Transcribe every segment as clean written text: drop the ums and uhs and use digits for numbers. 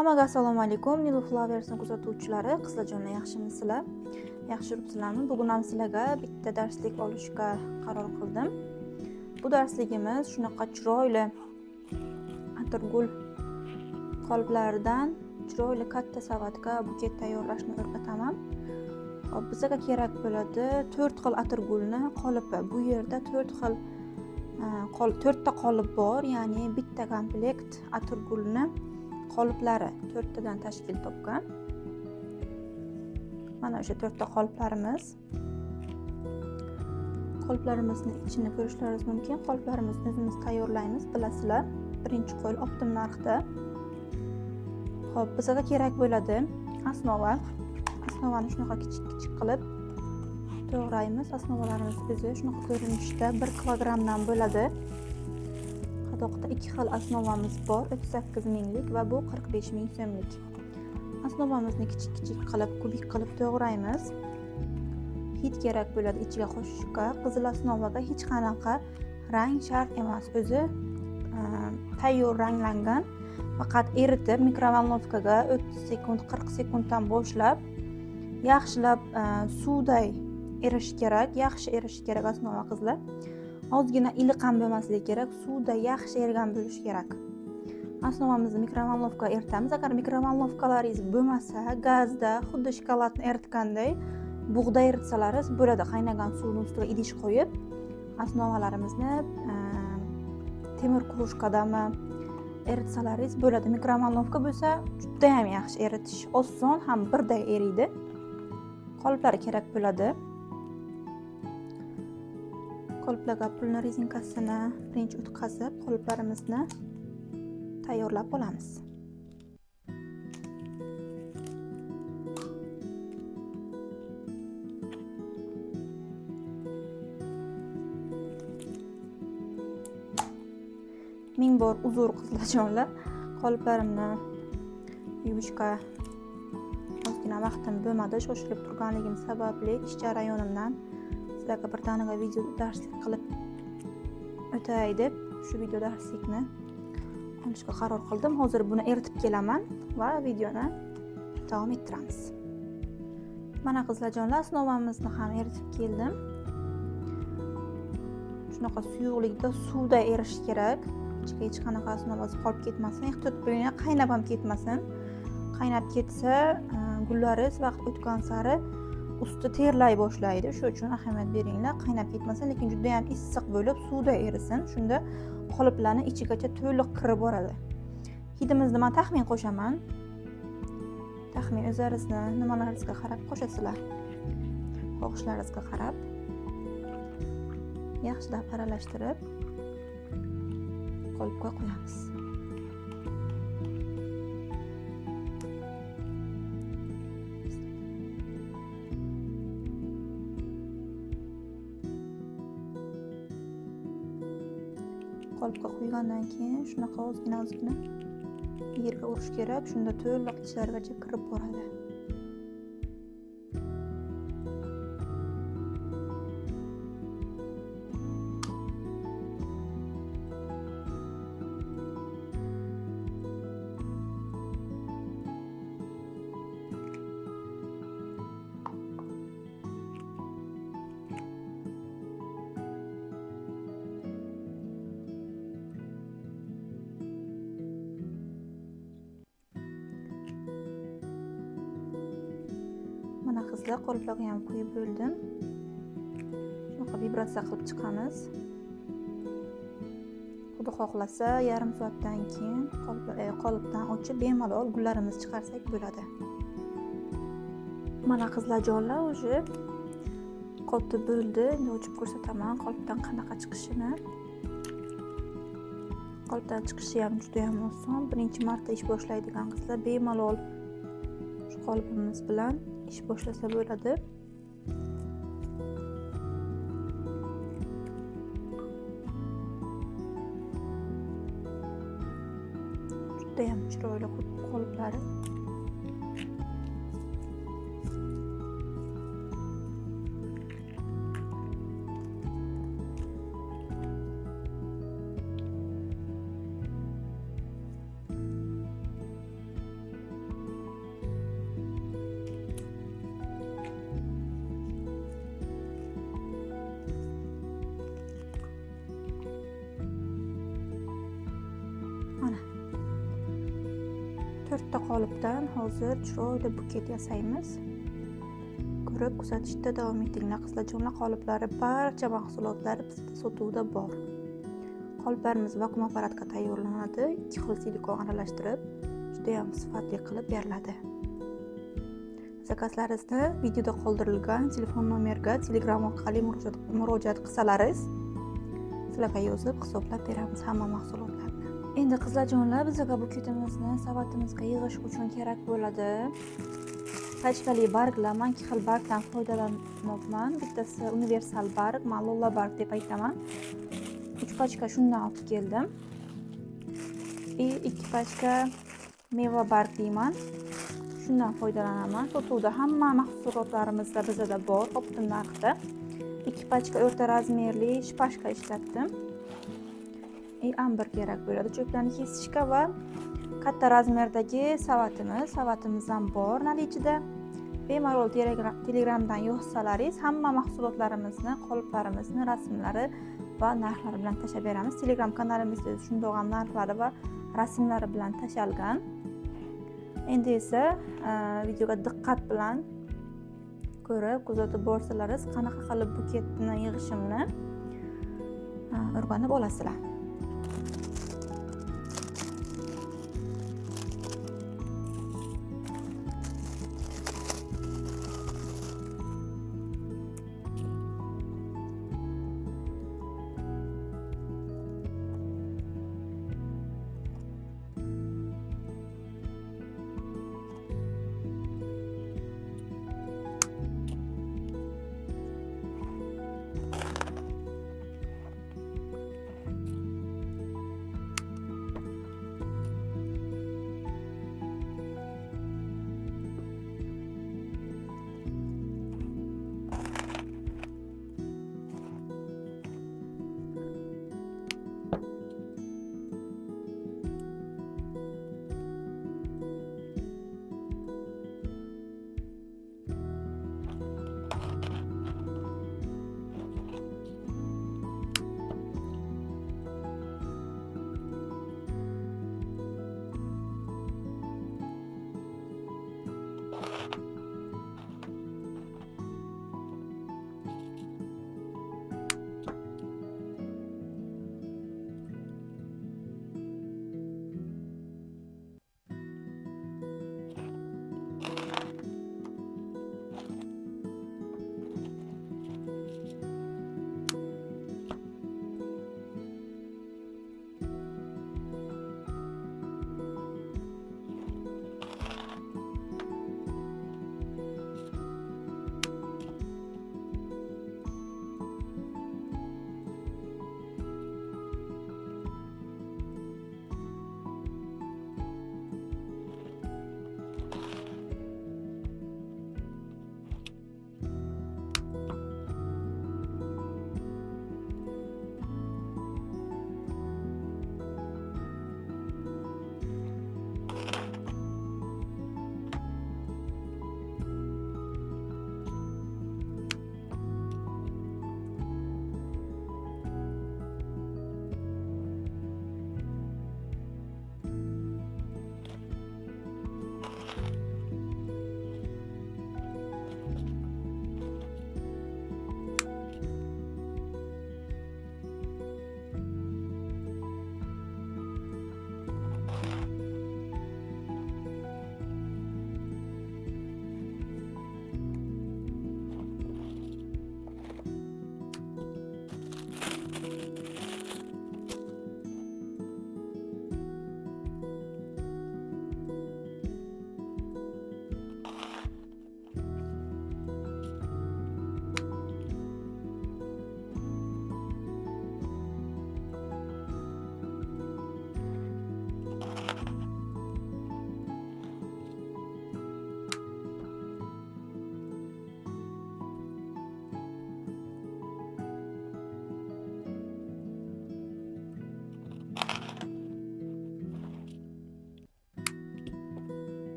Hammaga assalomu alaykum. Nilu Flowers'ni kuzatuvchilari, qizlarjonlar, yaxshimisizlar? Yaxshi yuribsizlarmi? Bugun ham sizlarga bitta darslik olishga qaror qildim. Bu darsligimiz shunaqa chiroyli atirgul qolplaridan chiroyli katta savatga buket tayyorlashni o'rgataman. Hop, bizga kerak bo'ladi 4 xil atirgulni qolipi. Bu yerda 4 xil 4 ta qolip bor, ya'ni bitta komplekt atirgulni qoliplari 4 tadan tashkil topgan. Mana o'sha 4 ta qoliplarimiz. Qoliplarimizni ichini ko'rishlaringiz mumkin. Qoliplarimizni o'zimiz tayyorlaymiz, bilasizlar. Birinchi qo'l optim narxda. Xo'p, bizga kerak bo'ladi osnova. Osnovani shunaqa kichik qilib to'g'raymiz. Osnovalarimiz o'zi shunaqa ko'rinishda 1 kilogramdan bo'ladi. Qadoqda 2 xil osnovamiz bor, 38 minglik va bu 45 ming so'mlik. Osnovamizni kichik qilib, kubik qilib to'g'raymiz. Hid kerak bo'ladi ichiga qo'shishga. Qizil osnovaga hech qanaqa rang shart emas. O'zi tayyor ranglangan. Faqat eritib mikrovolnovkaga 30 sekund, 40 sekunddan boshlab yaxshilab suvday erish kerak. Yaxshi erish kerak osnova qizlar. Ozgina iliq ham bo'lmasligi kerak, suvda yaxshi ergan bo'lishi kerak. Osnovamizni mikrovolnovkaga eritamiz. Agar mikrovolnovkalaringiz bo'lmasa, gazda xuddi shokoladni eritganday bug'da eritsalaringiz bo'ladi. Qaynagan suvning ustiga idish qo'yib, osnovalarimizni temir krujkadami eritsalaringiz bo'ladi. Mikrovolnovka bo'lsa, juda ham yaxshi eritish oson, ham birday eriydi. Qoliplar kerak bo'ladi. Qoliplarga pulni rezinkasini birinchi o'tkazib, qoliplarimizni tayyorlab olamiz. Ming bor uzr qizlarjonlar. Qoliplarimni yuvishga ozgina vaqtim bo'lmadi, shoshilib turganligim sababli ish jarayonimdan sizlarga bir danaga video darslik qilib o'tay deb shu video darslikni olishga qaror qildim. Hozir buni eritib kelaman va videoni davom ettiramiz. Mana qizlarjonlar, osnovamizni ham eritib keldim. Shunaqa suyuqlikda suvda erish kerak. Ichiga hech qanaqa osnovasi qolib ketmasin. Ehtiyot bo'linglar, qaynab ham ketmasin. Qaynab ketsa, gullaringiz vaqt o'tgan sari usti terlay boshlaydi. Shu uchun ahamiyat beringlar, qaynab ketmasin, lekin juda ham issiq bo'lib suvda erisin. Shunda qoliplarni ichigacha to'liq kirib boradi. Hidimizni men taxmin qo'shaman. Taxmin o'zlaringizni nimalaringizga qarab qo'shasizlar. Xohishlaringizga qarab yaxshilab aralashtirib qolipga qo'yamiz. Qolipga qo'ygandan keyin shunaqa ozgina yerga urish kerak, shunda to'liq ichlarigacha kirib boradi. Mana qizlar, qoliplarga ham qo'yib bo'ldim. Shunaqa vibratsiya qilib chiqamiz. Xudo xohlasa, yarim soatdan keyin qolipdan ochib bemalol gullarimizni chiqarsak bo'ladi. Mana qizlarjonlar, o'zi qotib bo'ldi. Endi ochib ko'rsataman qolipdan qanaqa chiqishini. Qolipdan chiqishi ham juda ham oson. Birinchi marta ish boshlaydigan qizlar bemalol shu qolipimiz bilan ish boshlasa bo'ladi. Juda ham chiroyli qoliplari. 4 ta qolipdan hozir chiroyli buket yasaymiz. Ko'rib kuzatishda davom etinglar qizlarjonlar. Qoliplari barcha mahsulotlari bizda sotuvda bor. Qoliplarimiz vakuum apparatga tayyorlanadi. 2 xil silikon aralashtirib, juda ham sifatli qilib beriladi. Zakazlaringizni videoda qoldirilgan telefon nomerga Telegram orqali murojaat qilsalaringiz, sizlarga yozib hisoblab beramiz hamma mahsulotlarni. Endi qizlarjonlar, bizga buketimizni savatimizga yig'ish uchun kerak bo'ladi. Pachkali barglar, man 2 xil bargdan foydalanmoqman. Bittasi universal barg, men lola barg deb aytaman. 3 pachka shundan olib keldim. 2 pachka meva barg deyman. Shundan foydalanaman. Sotuvda hamma mahsulotlarimizda bizda bor, optim narxda. 2 pachka o'rta razmerli shpashka ishlatdim. Ambir kerak bo'ladi. Cho'plarni kesishga va katta razmerdagi savatimiz ham bor nalichida. Bemalol Telegramdan yozsalaringiz hamma mahsulotlarimizni, qoliplarimizni rasmlari va narxlari bilan tashlab beramiz. Telegram kanalimizda shundoq ham narxlari va rasmlari bilan tashalgan. Endi esa videoga diqqat bilan ko'rib, kuzatib borsalaringiz, qanaqa qilib buketni yig'ishimni o'rganib olasizlar.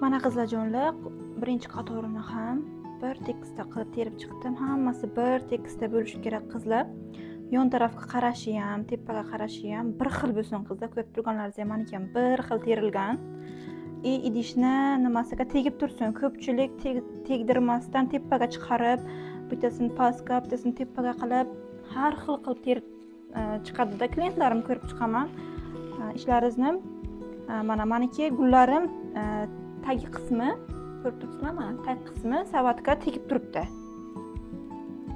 Mana qizlarjonlar, birinchi qatorini ham bir tekisda qilib terib chiqdim. Hammasi bir tekisda bo'lishi kerak qizlar. Yon tarafga qarashi ham, tepaga qarashi ham bir xil bo'lsin qizlar. Ko'rib turganlaringiz ham meniki ham bir xil terilgan. Idishni nimasiga tegib tursin. Ko'pchilik tegdirmasdan tepaga chiqarib, bittasini pastga, bittasini tepaga qilib, har xil qilib terib chiqadi-da. Klientlarimni ko'rib chiqaman. Ishlaringizni mana meniki gullarim tagi qismi ko'rib turibsizlar, mana tag qismi savatga tegib turibdi.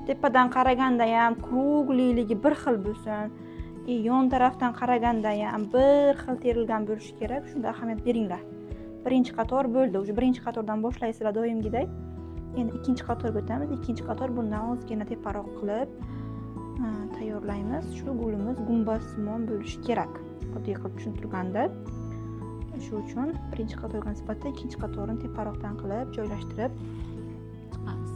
Tepadan qaraganda ham krugliligi bir xil bo'lsin. Yon tarafdan qaraganda ham bir xil terilgan bo'lishi kerak. Shunga ahamiyat beringlar. Birinchi qator bo'ldi. O'sha birinchi qatordan boshlaysizlar doimgidek. Endi ikkinchi qatorga o'tamiz. Ikkinchi qator bundan ozgina teparoq qilib tayyorlaymiz. Shu gulimiz gumbazsimon bo'lishi kerak. Oddiy qilib tushuntirganda. Shu uchun birinchi qatorga nisbatan ikkinchi qatorni teparoqdan qilib joylashtirib chiqamiz.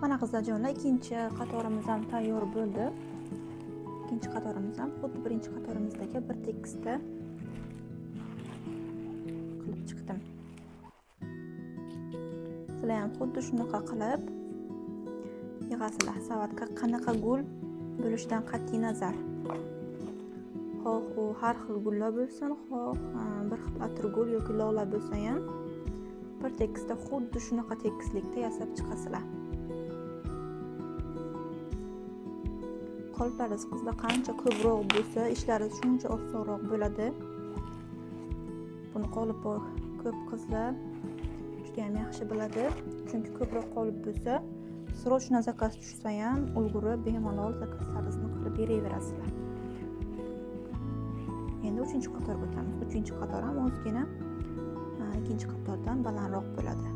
Mana qizlarjonlar, ikkinchi qatorimiz ham tayyor bo'ldi. Ikkinchi qatorimiz ham xuddi birinchi qatorimizdagi bir tekisda qilib chiqdim. Sizlar ham xuddi shunaqa qilib yig'asizlar. Savatga qanaqa gul bo'lishidan qat'iy nazar. Xoh u har xil gullar bo'lsin, xoh bir xil atirgul yoki log'lar bo'lsa ham bir tekisda xuddi shunaqa tekislikda yasab chiqasizlar. Qoliplaringiz qizlar qancha ko'proq bo'lsa, ishlaringiz shuncha osonroq bo'ladi. Buni qolip ko'p qizlar juda ham yaxshi biladi, chunki ko'proq qolip bo'lsa, srochno zakaz tushsa ham ulgurib bemalol zakazlaringizni qilib beraverasizlar. Endi 3-qatorga o'tamiz. 3-qator ham ozgina ikkinchi qatordan balandroq bo'ladi.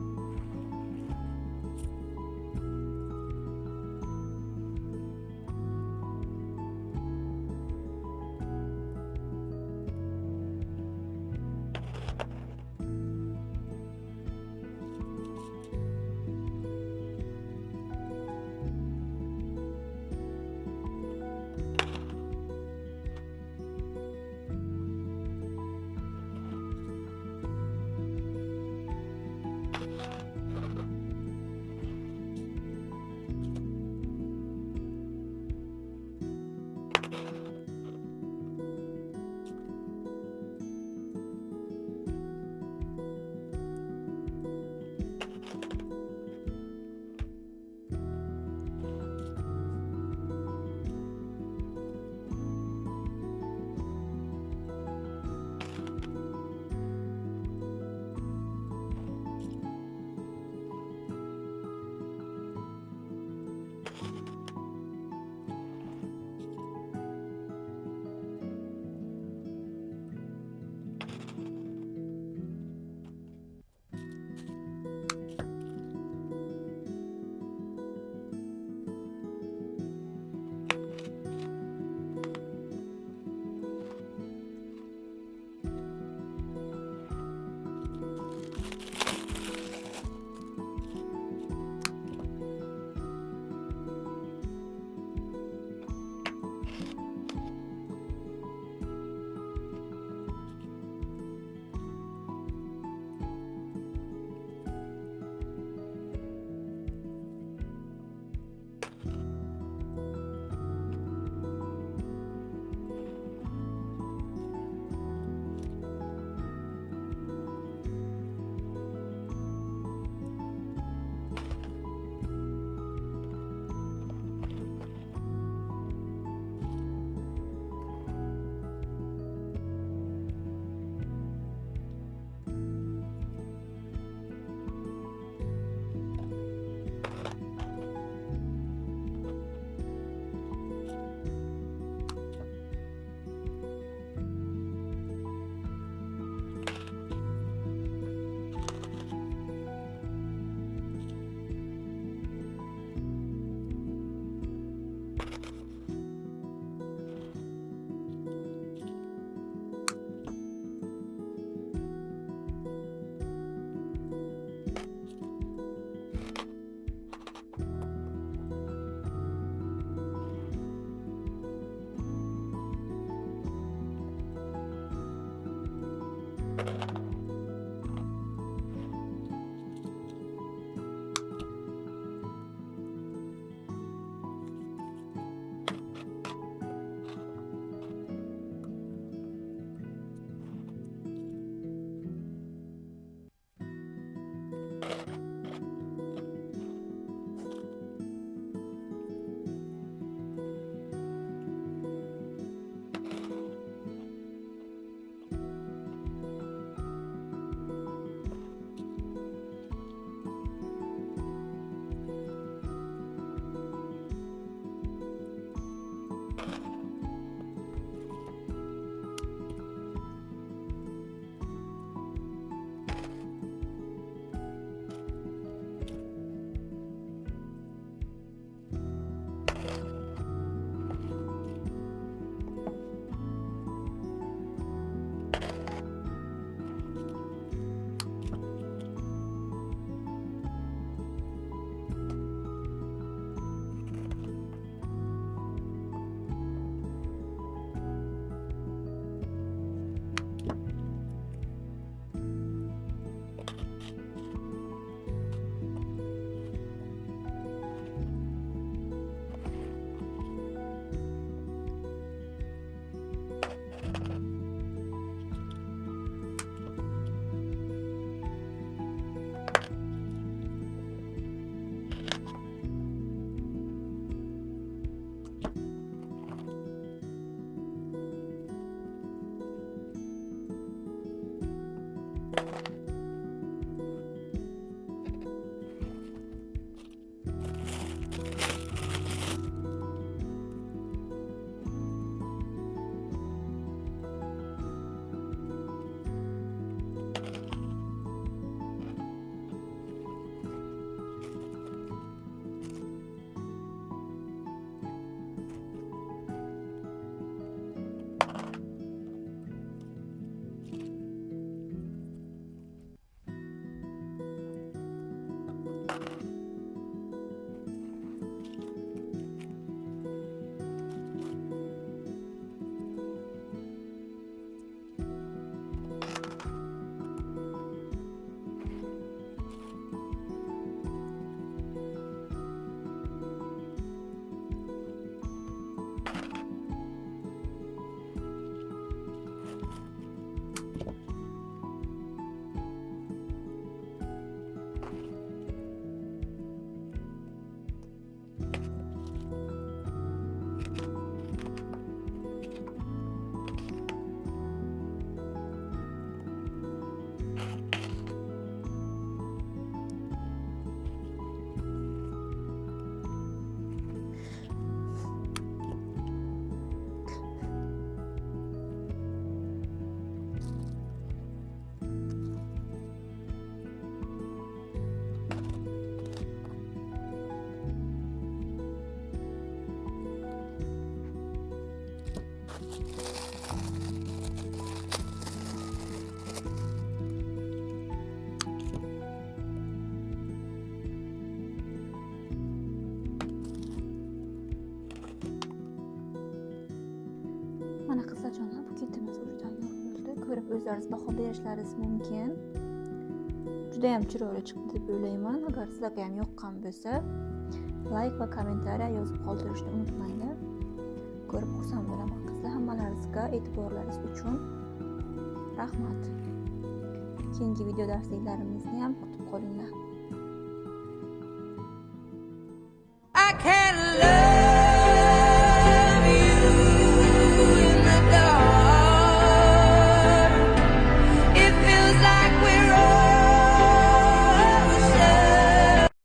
o'zlaringiz baho berishlaringiz mumkin. Juda ham chiroyli chiqdi deb o'ylayman. Agar sizlarga ham yoqqan bo'lsa, like va kommentariy yozib qoldirishni unutmanglar. Ko'rib xursand bo'laman qizlar. Hammalaringizga e'tiborlaringiz uchun rahmat. Keyingi video darsliklarimizni ham kutib qolinglar. I can't love